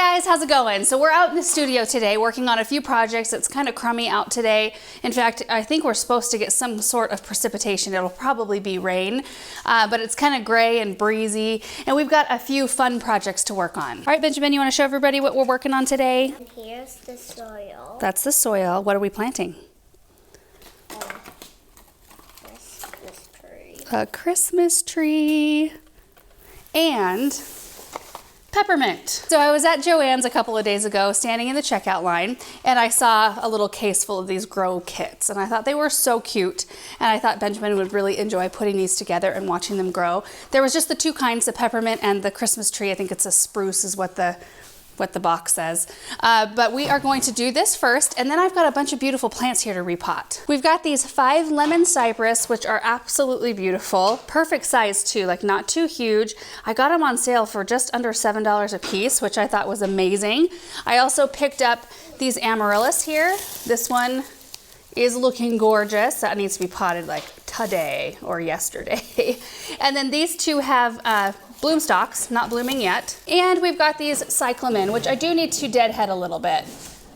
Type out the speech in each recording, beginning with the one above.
guys, how's it going? So we're out in the studio today working on a few projects. It's kind of crummy out today. In fact, I think we're supposed to get some sort of precipitation. It'll probably be rain, but it's kind of gray and breezy, and we've got a few fun projects to work on. All right, Benjamin, you want to show everybody what we're working on today? And here's the soil. That's the soil. What are we planting? Christmas tree. A Christmas tree and peppermint. So I was at Joann's a couple of days ago standing in the checkout line, and I saw a little case full of these grow kits, and I thought they were so cute, and I thought Benjamin would really enjoy putting these together and watching them grow. There was just the two kinds, the peppermint and the Christmas tree. I think it's a spruce is what the box says. But we are going to do this first, and then I've got a bunch of beautiful plants here to repot. We've got these 5 lemon cypress, which are absolutely beautiful. Perfect size too, like not too huge. I got them on sale for just under $7 a piece, which I thought was amazing. I also picked up these Amaryllis here. This one is looking gorgeous. That needs to be potted like today or yesterday. And then these two have bloom stalks, not blooming yet. And we've got these cyclamen, which I do need to deadhead a little bit,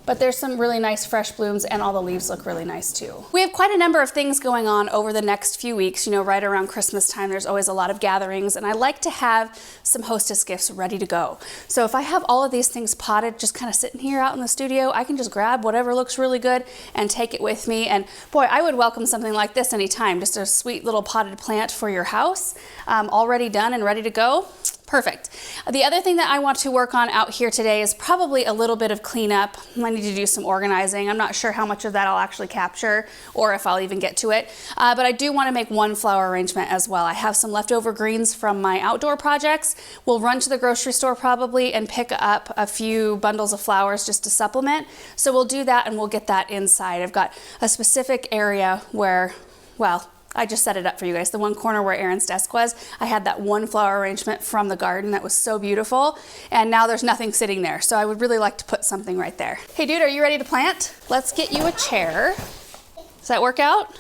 but there's some really nice fresh blooms, and all the leaves look really nice too. We have quite a number of things going on over the next few weeks. You know, right around Christmas time, there's always a lot of gatherings, and I like to have some hostess gifts ready to go. So if I have all of these things potted, just kind of sitting here out in the studio, I can just grab whatever looks really good and take it with me. And boy, I would welcome something like this anytime. Just a sweet little potted plant for your house, already done and ready to go. Perfect. The other thing that I want to work on out here today is probably a little bit of cleanup. I need to do some organizing. I'm not sure how much of that I'll actually capture or if I'll even get to it, but I do want to make one flower arrangement as well. I have some leftover greens from my outdoor projects. We'll run to the grocery store probably and pick up a few bundles of flowers just to supplement. So we'll do that and we'll get that inside. I've got a specific area where, well, I just set it up for you guys. The one corner where Aaron's desk was, I had that one flower arrangement from the garden that was so beautiful, and now there's nothing sitting there. So I would really like to put something right there. Hey dude, are you ready to plant? Let's get you a chair. Does that work out?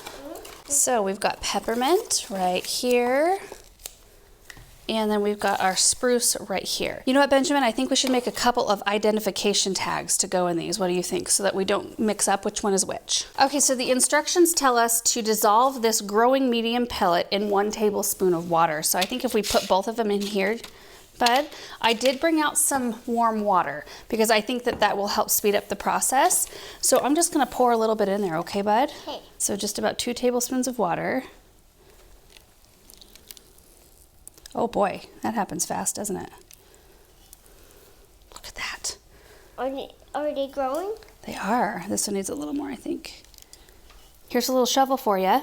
So we've got peppermint right here. And then we've got our spruce right here. You know what, Benjamin? I think we should make a couple of identification tags to go in these. What do you think? So that we don't mix up which one is which. Okay, so the instructions tell us to dissolve this growing medium pellet in 1 tablespoon of water. So I think if we put both of them in here, bud, I did bring out some warm water because I think that that will help speed up the process. So I'm just gonna pour a little bit in there, okay, bud? Okay. So just about 2 tablespoons of water. Oh boy, that happens fast, doesn't it? Look at that. Are they growing? They are. This one needs a little more, I think. Here's a little shovel for you.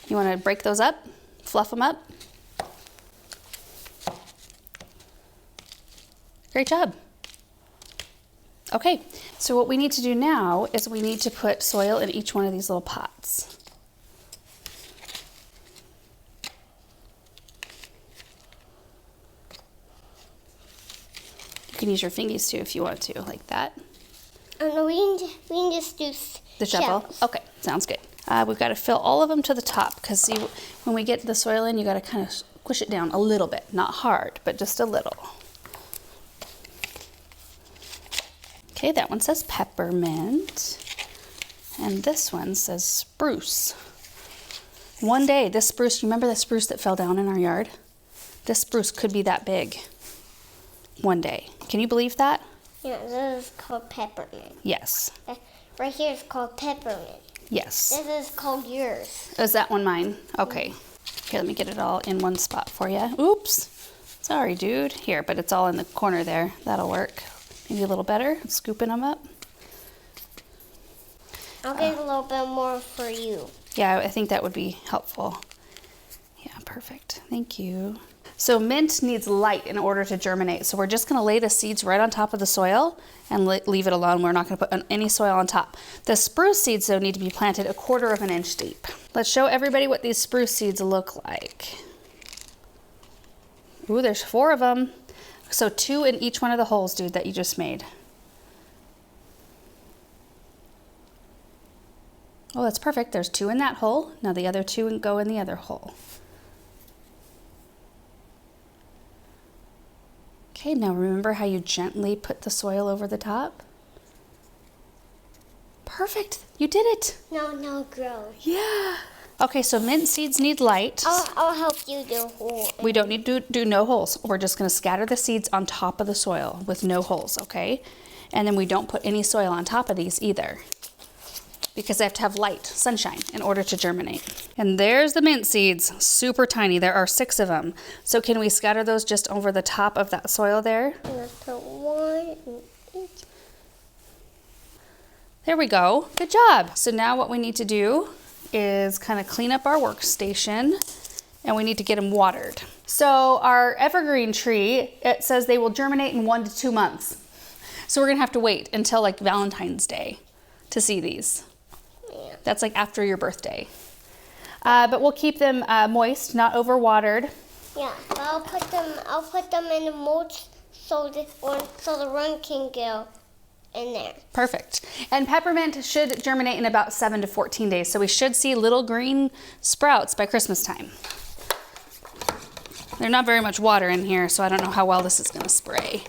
You want to break those up, fluff them up. Great job. Okay, so what we need to do now is we need to put soil in each one of these little pots. You can use your fingies too if you want to, like that. No, we can just do the shovel. shells. Okay, sounds good. We've got to fill all of them to the top because see, when we get the soil in, you got to kind of squish it down a little bit, not hard, but just a little. Okay, that one says peppermint, and this one says spruce. One day, this spruce, you remember the spruce that fell down in our yard? This spruce could be that big. One day. Can you believe that? Yeah, this is called peppermint. Yes. Right here is called peppermint. Yes. This is called yours. Is that one mine? Okay. Here, let me get it all in one spot for you. Oops. Sorry, dude. Here, but it's all in the corner there. That'll work. Maybe a little better. Scooping them up. I'll get a little bit more for you. Yeah, I think that would be helpful. Yeah, perfect. Thank you. So mint needs light in order to germinate. So we're just going to lay the seeds right on top of the soil and leave it alone. We're not going to put any soil on top. The spruce seeds, though, need to be planted 1/4 of an inch deep. Let's show everybody what these spruce seeds look like. Ooh, there's 4 of them. So 2 in each one of the holes, dude, that you just made. Oh, that's perfect. There's 2 in that hole. Now the other 2 go in the other hole. Okay, now remember how you gently put the soil over the top? Perfect, you did it. No, grow. Yeah. Okay, so mint seeds need light. I'll help you do hole. We don't need to do no holes. We're just gonna scatter the seeds on top of the soil with no holes, okay? And then we don't put any soil on top of these either, because they have to have light, sunshine, in order to germinate. And there's the mint seeds, super tiny. There are 6 of them. So can we scatter those just over the top of that soil there? Let's put 1 in each. There we go, good job. So now what we need to do is kind of clean up our workstation, and we need to get them watered. So our evergreen tree, it says they will germinate in 1 to 2 months. So we're gonna have to wait until like Valentine's Day to see these. Yeah. That's like after your birthday. But we'll keep them moist, not overwatered. Yeah, but I'll put them in the mulch so the run can go in there. Perfect. And peppermint should germinate in about 7 to 14 days. So we should see little green sprouts by Christmas time. There's not very much water in here, so I don't know how well this is gonna spray.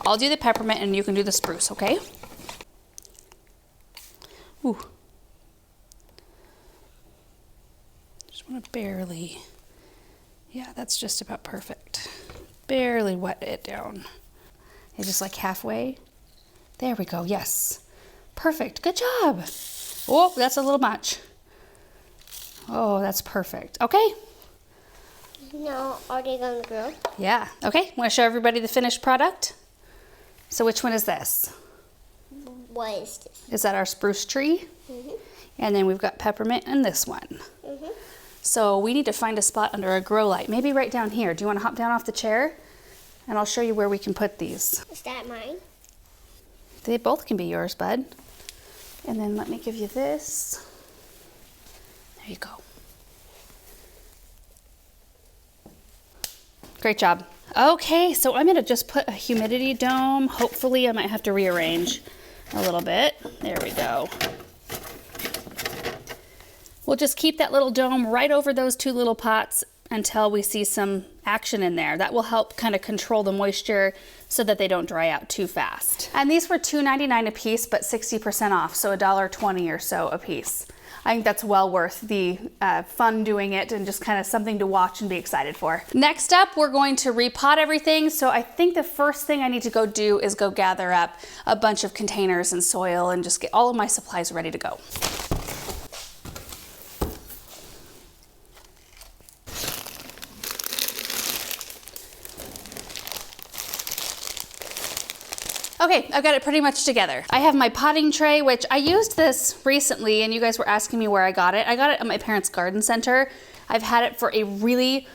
I'll do the peppermint and you can do the spruce, okay? Ooh. Just wanna barely, yeah, that's just about perfect. Barely wet it down. It's just like halfway. There we go, yes. Perfect, good job. Oh, that's a little much. Oh, that's perfect. Okay. Now, are they gonna grow? Yeah, okay. Want to show everybody the finished product? So which one is this? What is this? Is that our spruce tree? Mm-hmm. And then we've got peppermint and this one. Mm-hmm. So we need to find a spot under a grow light, maybe right down here. Do you want to hop down off the chair? And I'll show you where we can put these. Is that mine? They both can be yours, bud. And then let me give you this. There you go. Great job. Okay, so I'm gonna just put a humidity dome. Hopefully I might have to rearrange a little bit. There we go. We'll just keep that little dome right over those 2 little pots until we see some action in there. That will help kind of control the moisture so that they don't dry out too fast. And these were $2.99 a piece, but 60% off, so $1.20 or so a piece. I think that's well worth the fun doing it and just kind of something to watch and be excited for. Next up, we're going to repot everything. So I think the first thing I need to go do is go gather up a bunch of containers and soil and just get all of my supplies ready to go. Okay, I've got it pretty much together. I have my potting tray, which I used this recently and you guys were asking me where I got it. I got it at my parents' garden center. I've had it for a really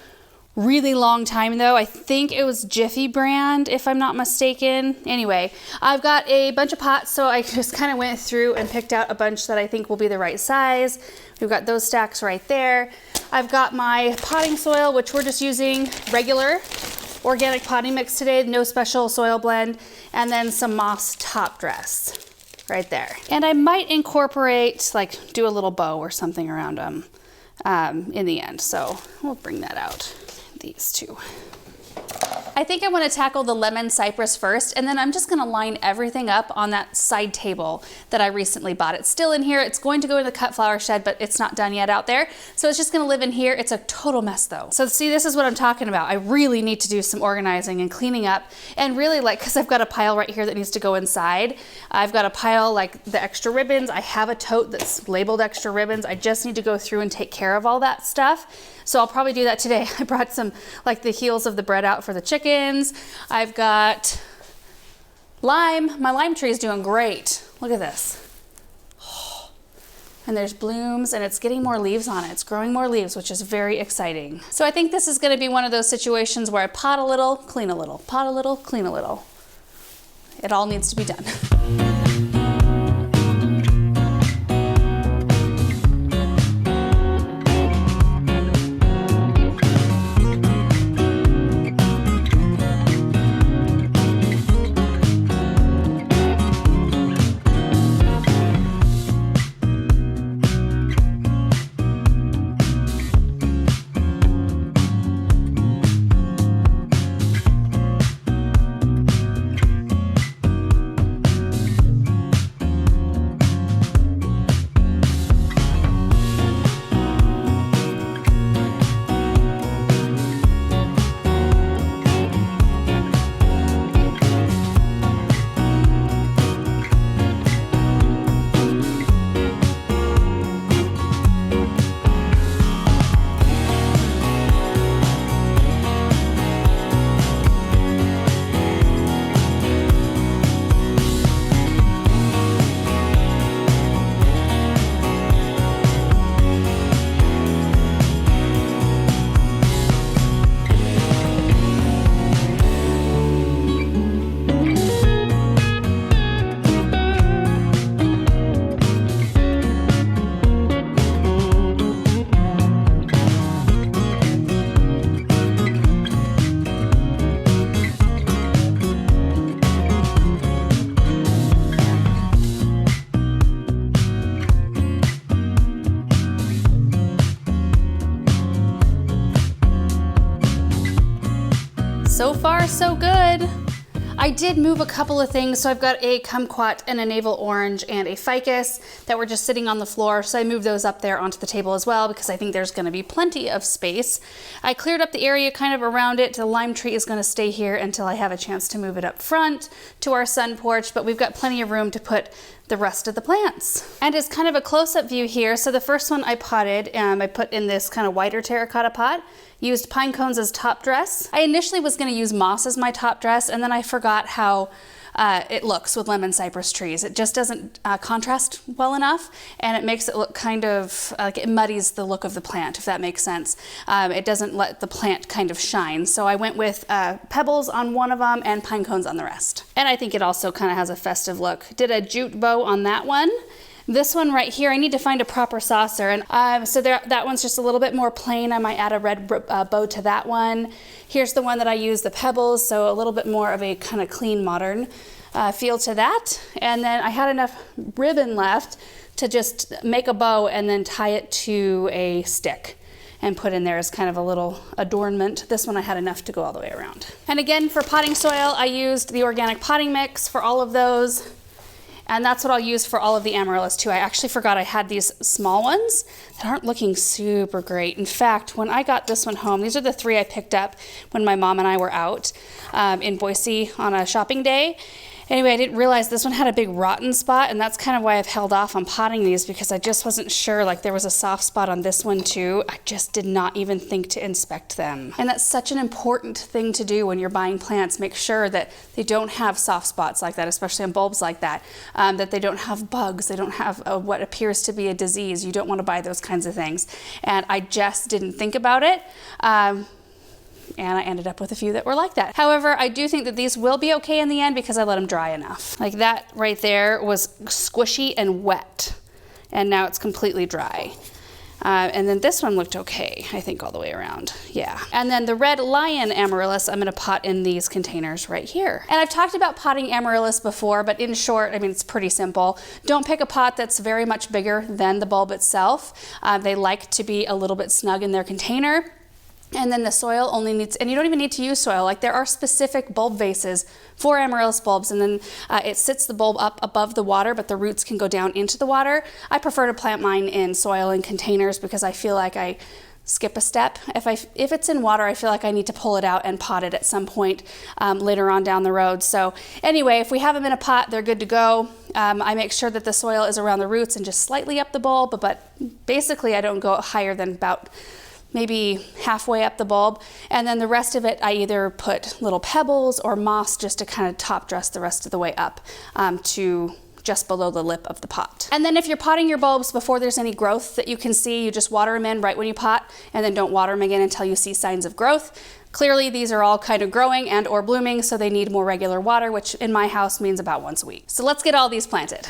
long time though. I think it was Jiffy brand, if I'm not mistaken. Anyway, I've got a bunch of pots, so I just kind of went through and picked out a bunch that I think will be the right size. We've got those stacks right there. I've got my potting soil, which we're just using regular organic potting mix today, no special soil blend, and then some moss top dress right there. And I might incorporate, like do a little bow or something around them in the end. So we'll bring that out, these 2. I think I want to tackle the lemon cypress first, and then I'm just going to line everything up on that side table that I recently bought. It's still in here. It's going to go in the cut flower shed, but it's not done yet out there. So it's just going to live in here. It's a total mess though. So see, this is what I'm talking about. I really need to do some organizing and cleaning up, and really like, cause I've got a pile right here that needs to go inside. I've got a pile like the extra ribbons. I have a tote that's labeled extra ribbons. I just need to go through and take care of all that stuff. So I'll probably do that today. I brought some, like the heels of the bread out for the chickens. I've got lime. My lime tree is doing great. Look at this. And there's blooms and it's getting more leaves on it. It's growing more leaves, which is very exciting. So I think this is gonna be one of those situations where I pot a little, clean a little, pot a little, clean a little. It all needs to be done. far so good. I did move a couple of things. So I've got a kumquat and a navel orange and a ficus that were just sitting on the floor. So I moved those up there onto the table as well because I think there's gonna be plenty of space. I cleared up the area kind of around it. The lime tree is gonna stay here until I have a chance to move it up front to our sun porch, but we've got plenty of room to put the rest of the plants. And it's kind of a close-up view here. So the first one I potted, I put in this kind of whiter terracotta pot, used pine cones as top dress. I initially was gonna use moss as my top dress, and then I forgot how it looks with lemon cypress trees. It just doesn't contrast well enough, and it makes it look kind of like it muddies the look of the plant, if that makes sense. It doesn't let the plant kind of shine. So I went with pebbles on one of them and pine cones on the rest. And I think it also kind of has a festive look. Did a jute bow on that one. This one right here, I need to find a proper saucer. And so that one's just a little bit more plain. I might add a red bow to that one. Here's the one that I use, the pebbles, so a little bit more of a kind of clean, modern feel to that. And then I had enough ribbon left to just make a bow and then tie it to a stick and put in there as kind of a little adornment. This one I had enough to go all the way around. And again, for potting soil, I used the organic potting mix for all of those. And that's what I'll use for all of the Amaryllis too. I actually forgot I had these small ones that aren't looking super great. In fact, when I got this one home, these are the 3 I picked up when my mom and I were out in Boise on a shopping day. Anyway, I didn't realize this one had a big rotten spot, and that's kind of why I've held off on potting these, because I just wasn't sure. Like, there was a soft spot on this one too. I just did not even think to inspect them. And that's such an important thing to do when you're buying plants. Make sure that they don't have soft spots like that, especially on bulbs like that, that they don't have bugs, they don't have what appears to be a disease. You don't want to buy those kinds of things. And I just didn't think about it. And I ended up with a few that were like that. However, I do think that these will be okay in the end because I let them dry enough. Like that right there was squishy and wet, and now it's completely dry. And then this one looked okay, I think, all the way around. Yeah. And then the red lion amaryllis, I'm gonna pot in these containers right here. And I've talked about potting amaryllis before, but in short, I mean, it's pretty simple. Don't pick a pot that's very much bigger than the bulb itself. They like to be a little bit snug in their container. And then the soil only needs, and you don't even need to use soil, like there are specific bulb vases for amaryllis bulbs, and then it sits the bulb up above the water, but the roots can go down into the water. I prefer to plant mine in soil and containers because I feel like I skip a step. If it's in water, I feel like I need to pull it out and pot it at some point later on down the road. So anyway, if we have them in a pot, they're good to go. I make sure that the soil is around the roots and just slightly up the bulb, but basically I don't go higher than about maybe halfway up the bulb, and then the rest of it I either put little pebbles or moss just to kind of top dress the rest of the way up to just below the lip of the pot. And then if you're potting your bulbs before there's any growth that you can see, you just water them in right when you pot, and then don't water them again until you see signs of growth. Clearly these are all kind of growing and or blooming, so they need more regular water, which in my house means about once a week. So let's get all these planted.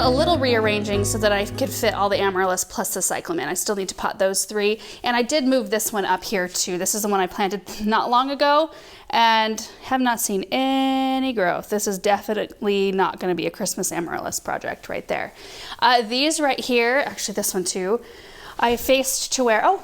A little rearranging so that I could fit all the amaryllis plus the cyclamen. I still need to pot those 3, and I did move this one up here too. This is the one I planted not long ago and have not seen any growth. This is definitely not going to be a Christmas amaryllis project right there. These right here, actually this one too, I faced to where, oh,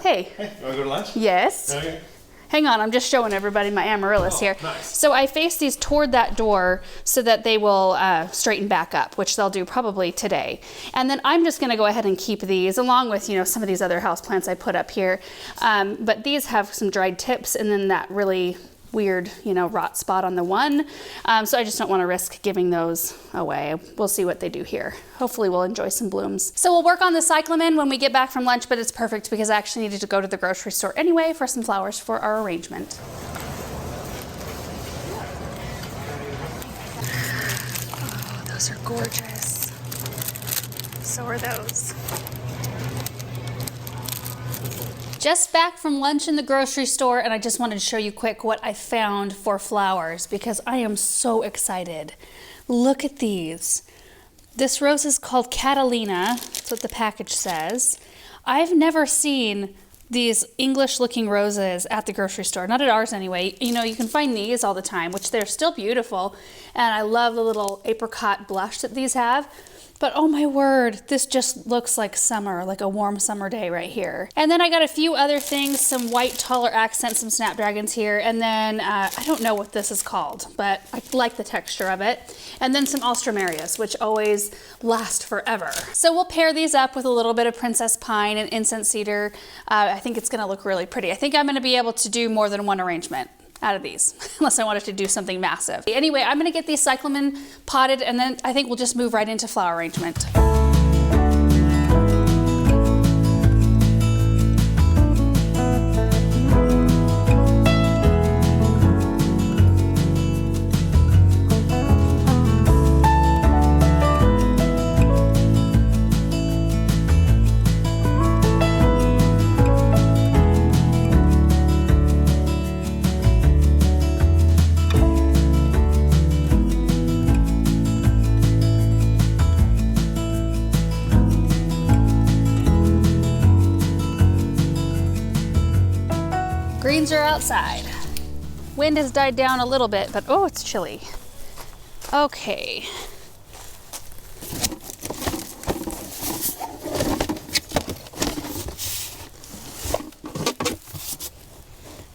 hey. Hey, you want to go to lunch? Yes. Okay. Hang on, I'm just showing everybody my Amaryllis here. Nice. So I face these toward that door so that they will straighten back up, which they'll do probably today. And then I'm just gonna go ahead and keep these along with, you know, some of these other houseplants I put up here. But these have some dried tips and then that really weird, you know, rot spot on the one. So I just don't want to risk giving those away. We'll see what they do here. Hopefully we'll enjoy some blooms. So we'll work on the cyclamen when we get back from lunch, but it's perfect because I actually needed to go to the grocery store anyway for some flowers for our arrangement. Oh, those are gorgeous. So are those. Just back from lunch in the grocery store, and I just wanted to show you quick what I found for flowers because I am so excited. Look at these. This rose is called Catalina. That's what the package says. I've never seen these English looking roses at the grocery store, not at ours anyway. You know, you can find these all the time, which they're still beautiful. And I love the little apricot blush that these have. But oh my word, this just looks like summer, like a warm summer day right here. And then I got a few other things, some white taller accents, some snapdragons here, and then I don't know what this is called, but I like the texture of it. And then some alströmerias, which always last forever. So we'll pair these up with a little bit of princess pine and incense cedar. I think it's gonna look really pretty. I think I'm gonna be able to do more than one arrangement out of these, unless I wanted to do something massive. Anyway, I'm gonna get these cyclamen potted and then I think we'll just move right into flower arrangement. Greens are outside. Wind has died down a little bit, but oh, it's chilly. Okay.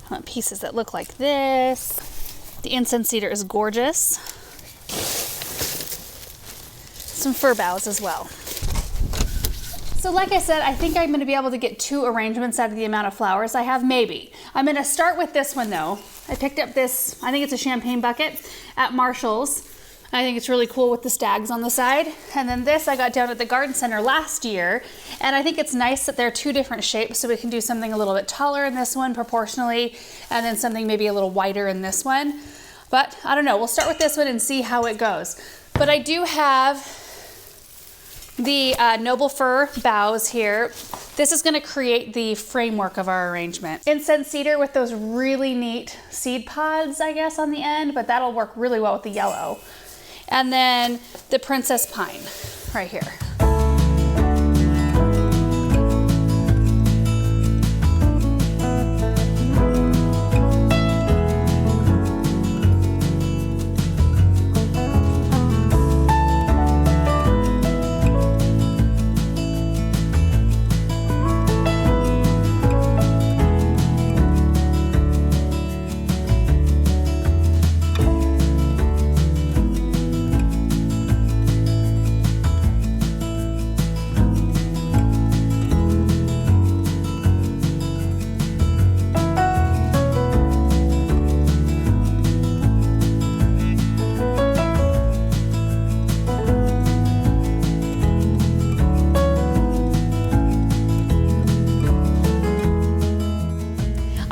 I want pieces that look like this. The incense cedar is gorgeous. Some fir boughs as well. So like I said, I think I'm going to be able to get 2 arrangements out of the amount of flowers I have, maybe. I'm going to start with this one though. I picked up this, I think it's a champagne bucket at Marshall's. I think it's really cool with the stags on the side. And then this I got down at the garden center last year. And I think it's nice that they're 2 different shapes so we can do something a little bit taller in this one proportionally and then something maybe a little wider in this one. But I don't know, we'll start with this one and see how it goes. But I do have the noble fir boughs here. This is going to create the framework of our arrangement. Incense cedar with those really neat seed pods, I guess, on the end, but that'll work really well with the yellow. And then the princess pine right here.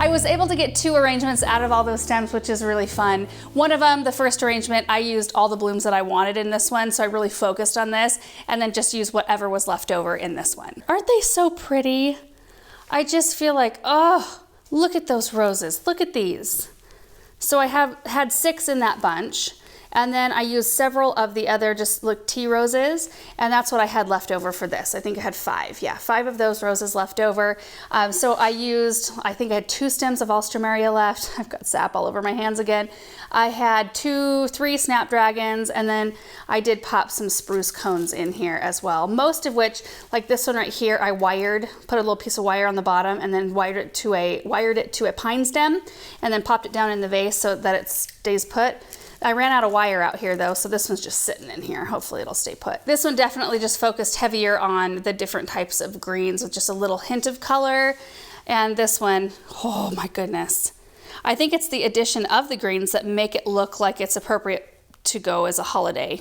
I was able to get 2 arrangements out of all those stems, which is really fun. One of them, the first arrangement, I used all the blooms that I wanted in this one, so I really focused on this, and then just used whatever was left over in this one. Aren't they so pretty? I just feel like, oh, look at those roses. Look at these. So I had 6 in that bunch, And then I used several of the other just like tea roses, and that's what I had left over for this. I think I had 5. Yeah, 5 of those roses left over. So I think I had 2 stems of Alstroemeria left. I've got sap all over my hands again. I had 3 snapdragons, and then I did pop some spruce cones in here as well. Most of which, like this one right here, I put a little piece of wire on the bottom and then wired it to a pine stem, and then popped it down in the vase so that it stays put. I ran out of wire out here though, so this one's just sitting in here. Hopefully it'll stay put. This one definitely just focused heavier on the different types of greens with just a little hint of color. And this one, oh my goodness. I think it's the addition of the greens that make it look like it's appropriate to go as a holiday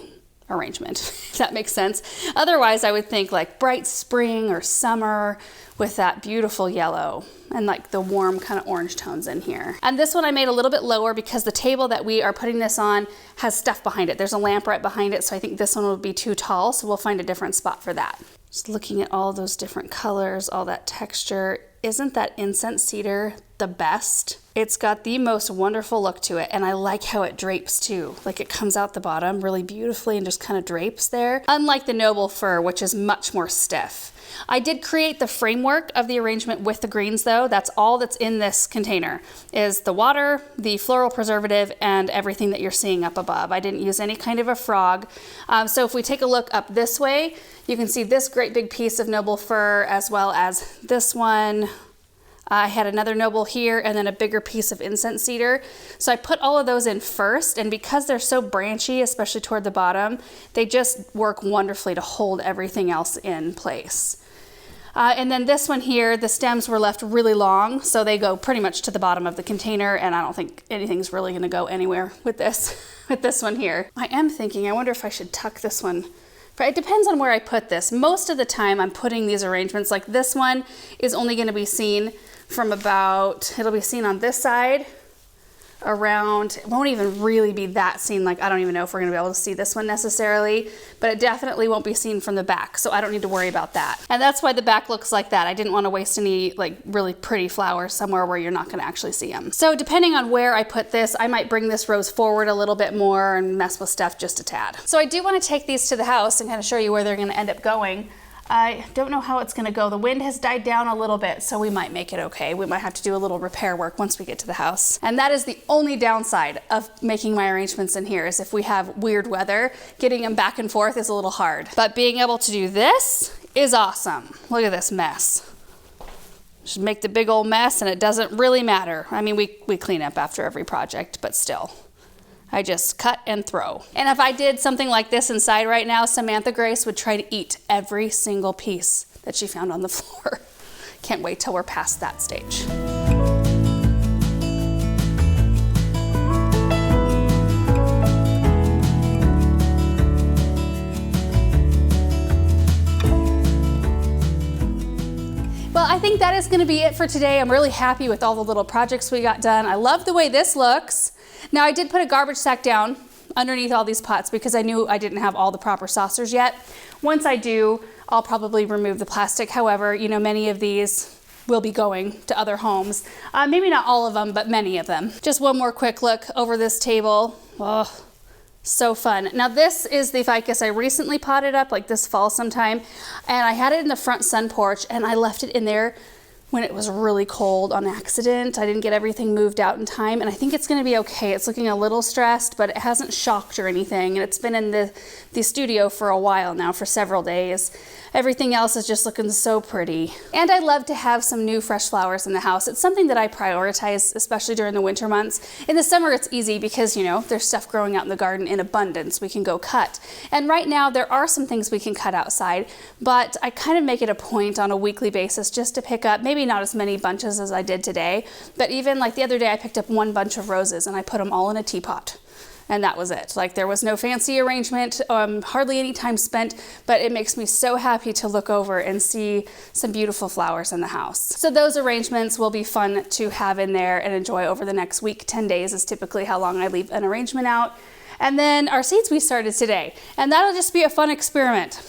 arrangement, if that makes sense. Otherwise, I would think like bright spring or summer with that beautiful yellow and like the warm kind of orange tones in here. And this one I made a little bit lower because the table that we are putting this on has stuff behind it. There's a lamp right behind it, so I think this one would be too tall, so we'll find a different spot for that. Just looking at all those different colors, all that texture. Isn't that incense cedar the best? It's got the most wonderful look to it, and I like how it drapes too. Like it comes out the bottom really beautifully and just kind of drapes there. Unlike the noble fir, which is much more stiff. I did create the framework of the arrangement with the greens though. That's all that's in this container, is the water, the floral preservative, and everything that you're seeing up above. I didn't use any kind of a frog. So if we take a look up this way, you can see this great big piece of noble fir as well as this one. I had another noble here and then a bigger piece of incense cedar. So I put all of those in first, and because they're so branchy, especially toward the bottom, they just work wonderfully to hold everything else in place. And then this one here, the stems were left really long, so they go pretty much to the bottom of the container, and I don't think anything's really gonna go anywhere with this one here. I am thinking, I wonder if I should tuck this one. But it depends on where I put this. Most of the time I'm putting these arrangements, like this one is only gonna be seen from it'll be seen on this side around, it won't even really be that seen, like I don't even know if we're gonna be able to see this one necessarily, but it definitely won't be seen from the back, so I don't need to worry about that. And that's why the back looks like that. I didn't want to waste any like really pretty flowers somewhere where you're not gonna actually see them. So depending on where I put this, I might bring this rose forward a little bit more and mess with stuff just a tad. So I do want to take these to the house and kind of show you where they're gonna end up going. I don't know how it's gonna go. The wind has died down a little bit, so we might make it okay. We might have to do a little repair work once we get to the house. And that is the only downside of making my arrangements in here, is if we have weird weather, getting them back and forth is a little hard. But being able to do this is awesome. Look at this mess. Just make the big old mess and it doesn't really matter. I mean, we clean up after every project, but still. I just cut and throw. And if I did something like this inside right now, Samantha Grace would try to eat every single piece that she found on the floor. Can't wait till we're past that stage. Well, I think that is gonna be it for today. I'm really happy with all the little projects we got done. I love the way this looks. Now I did put a garbage sack down underneath all these pots because I knew I didn't have all the proper saucers yet. Once I do, I'll probably remove the plastic. However, you know, many of these will be going to other homes. Maybe not all of them, but many of them. Just one more quick look over this table. Oh, so fun. Now this is the ficus I recently potted up like this fall sometime, and I had it in the front sun porch and I left it in there when it was really cold on accident. I didn't get everything moved out in time, and I think it's gonna be okay. It's looking a little stressed, but it hasn't shocked or anything, and it's been in the studio for a while now, for several days. Everything else is just looking so pretty. And I love to have some new fresh flowers in the house. It's something that I prioritize, especially during the winter months. In the summer, it's easy because, you know, there's stuff growing out in the garden in abundance we can go cut. And right now, there are some things we can cut outside, but I kind of make it a point on a weekly basis just to pick up, maybe not as many bunches as I did today, but even like the other day, I picked up one bunch of roses and I put them all in a teapot. And that was it. Like there was no fancy arrangement, hardly any time spent, but it makes me so happy to look over and see some beautiful flowers in the house. So those arrangements will be fun to have in there and enjoy over the next week. 10 days is typically how long I leave an arrangement out. And then our seeds we started today, and that'll just be a fun experiment.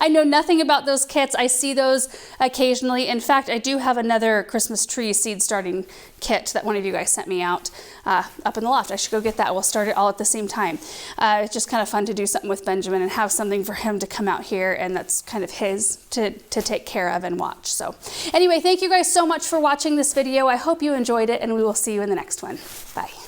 I know nothing about those kits. I see those occasionally. In fact, I do have another Christmas tree seed starting kit that one of you guys sent me out up in the loft. I should go get that. We'll start it all at the same time. It's just kind of fun to do something with Benjamin and have something for him to come out here, and that's kind of his to take care of and watch. So anyway, thank you guys so much for watching this video. I hope you enjoyed it, and we will see you in the next one. Bye.